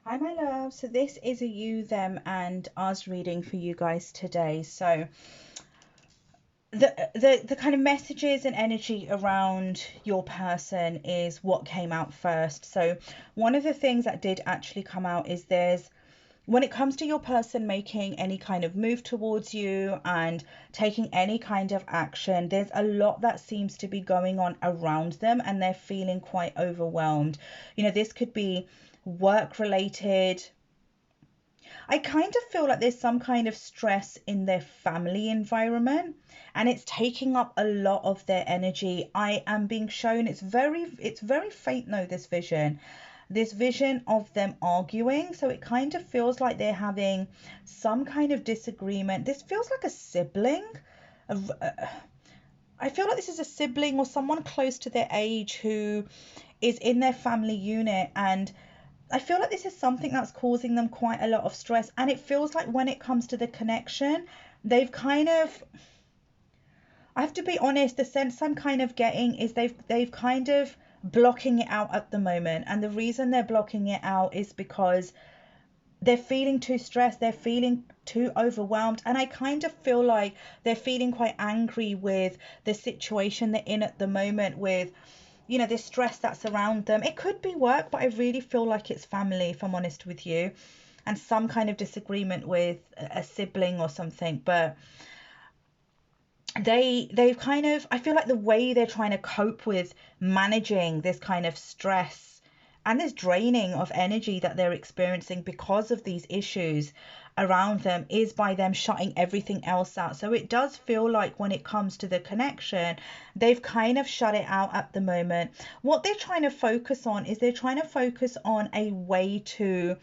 Hi, my love. So this is a you, them, and us reading for you guys today. So the kind of messages and energy around your person is what came out first. So one of the things that did actually come out is there's when it comes to your person making any kind of move towards you and taking any kind of action, there's a lot that seems to be going on around them and they're feeling quite overwhelmed. This could be work related. I kind of feel like there's some kind of stress in their family environment and it's taking up a lot of their energy. I am being shown it's very faint though, this vision of them arguing. So it kind of feels like they're having some kind of disagreement. This feels like a sibling. I feel like this is a sibling or someone close to their age who is in their family unit, and I feel like this is something that's causing them quite a lot of stress. And it feels like when it comes to the connection, they've kind of, I have to be honest, the sense I'm kind of getting is they've kind of blocking it out at the moment. And the reason they're blocking it out is because they're feeling too stressed, they're feeling too overwhelmed, and I kind of feel like they're feeling quite angry with the situation they're in at the moment with this stress that's around them. It could be work, but I really feel like it's family, if I'm honest with you, and some kind of disagreement with a sibling or something. But they've kind of, I feel like the way they're trying to cope with managing this kind of stress and this draining of energy that they're experiencing because of these issues around them is by them shutting everything else out. So it does feel like when it comes to the connection, they've kind of shut it out at the moment. What they're trying to focus on is they're trying to focus on a way to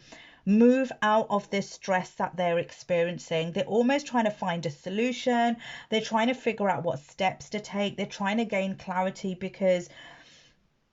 move out of this stress that they're experiencing. They're almost trying to find a solution. They're trying to figure out what steps to take. They're trying to gain clarity because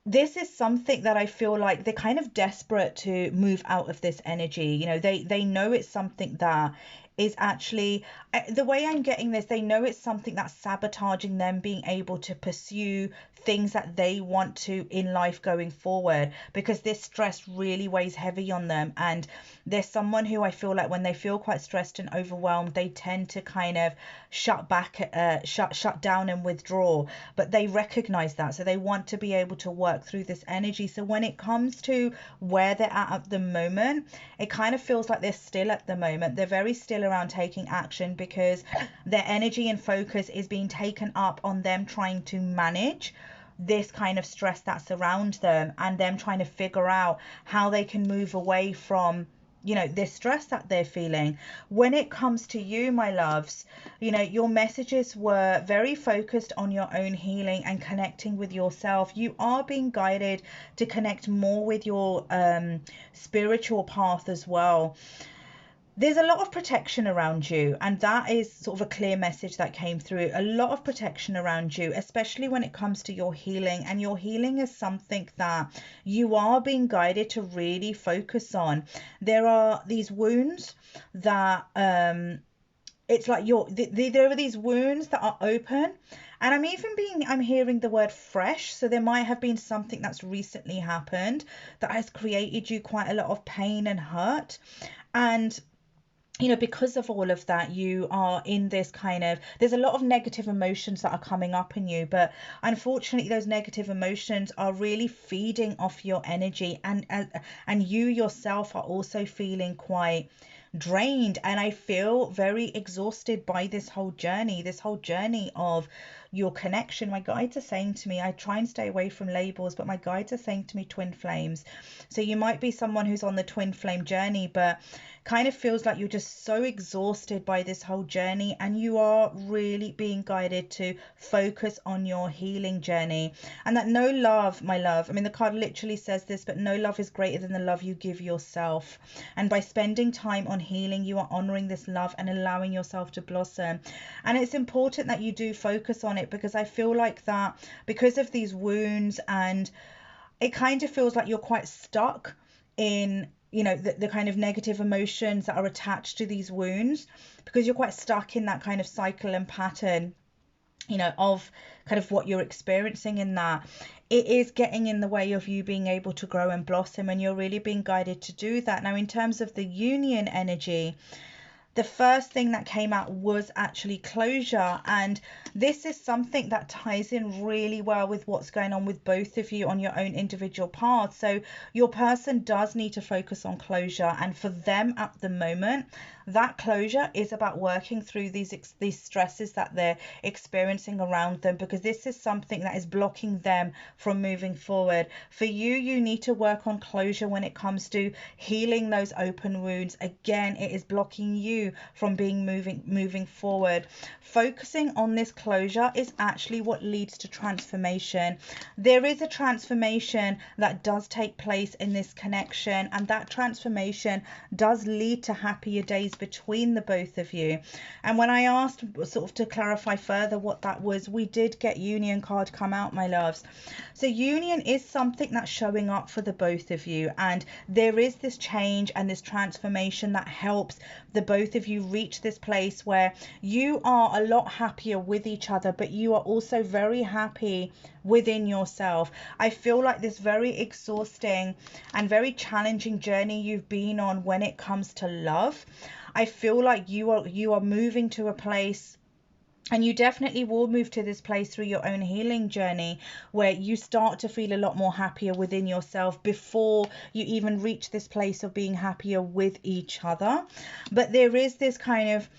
this is something that I feel like they're kind of desperate to move out of this energy. They know it's something that is actually, the way I'm getting this, they know it's something that's sabotaging them being able to pursue things that they want to in life going forward, because this stress really weighs heavy on them. And there's someone who I feel like when they feel quite stressed and overwhelmed, they tend to kind of shut down and withdraw. But they recognize that, so they want to be able to work through this energy. So when it comes to where they're at the moment, it kind of feels like they're still at the moment. They're very still around taking action because their energy and focus is being taken up on them trying to manage this kind of stress that's around them, and them trying to figure out how they can move away from this stress that they're feeling. When it comes to you, my loves, your messages were very focused on your own healing and connecting with yourself. You are being guided to connect more with your spiritual path as well. There's a lot of protection around you, and that is sort of a clear message that came through. A lot of protection around you, especially when it comes to your healing. And your healing is something that you are being guided to really focus on. There are these wounds that it's like there are these wounds that are open. And I'm hearing the word fresh, so there might have been something that's recently happened that has created you quite a lot of pain and hurt. And because of all of that, you are in this kind of, there's a lot of negative emotions that are coming up in you, but unfortunately those negative emotions are really feeding off your energy, and you yourself are also feeling quite drained. And I feel very exhausted by this whole journey of your connection. My guides are saying to me, I try and stay away from labels, but my guides are saying to me twin flames. So you might be someone who's on the twin flame journey, but kind of feels like you're just so exhausted by this whole journey, and you are really being guided to focus on your healing journey. And that no love, my love, I mean, the card literally says this, but no love is greater than the love you give yourself. And by spending time on healing, you are honoring this love and allowing yourself to blossom. And it's important that you do focus on it, because I feel like that because of these wounds, and it kind of feels like you're quite stuck in the kind of negative emotions that are attached to these wounds, because you're quite stuck in that kind of cycle and pattern of kind of what you're experiencing in that. it is getting in the way of you being able to grow and blossom, and you're really being guided to do that. Now, in terms of the union energy, the first thing that came out was actually closure, and this is something that ties in really well with what's going on with both of you on your own individual paths. So your person does need to focus on closure, and for them at the moment, that closure is about working through these stresses that they're experiencing around them, because this is something that is blocking them from moving forward. For you, you need to work on closure when it comes to healing those open wounds. Again, it is blocking you from being moving forward. Focusing on this closure is actually what leads to transformation. There is a transformation that does take place in this connection, and that transformation does lead to happier days between the both of you. And when I asked sort of to clarify further what that was, we did get union card come out, my loves. So union is something that's showing up for the both of you, and there is this change and this transformation that helps the both of you reach this place where you are a lot happier with each other, but you are also very happy within yourself. I feel like this very exhausting and very challenging journey you've been on when it comes to love, I feel like you are moving to a place, and you definitely will move to this place through your own healing journey, where you start to feel a lot more happier within yourself before you even reach this place of being happier with each other. But there is this kind of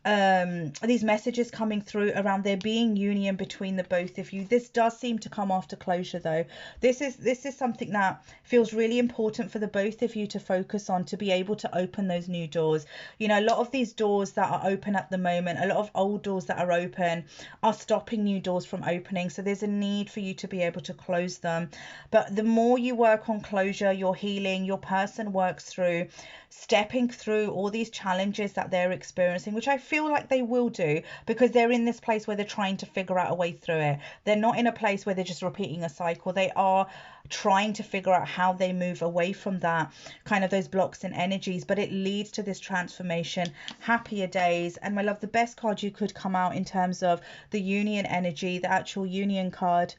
these messages coming through around there being union between the both of you. This does seem to come after closure, though. This is something that feels really important for the both of you to focus on, to be able to open those new doors. You know, a lot of these doors that are open at the moment, a lot of old doors that are open, are stopping new doors from opening. So there's a need for you to be able to close them. But the more you work on closure, your healing, your person works through stepping through all these challenges that they're experiencing, which I feel like they will do, because they're in this place where they're trying to figure out a way through it. They're not in a place where they're just repeating a cycle. They are trying to figure out how they move away from that kind of those blocks and energies, but it leads to this transformation, happier days. And my love, the best card you could come out in terms of the union energy, the actual union card.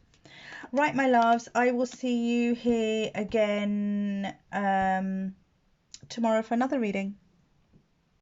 Right, my loves, I will see you here again tomorrow for another reading.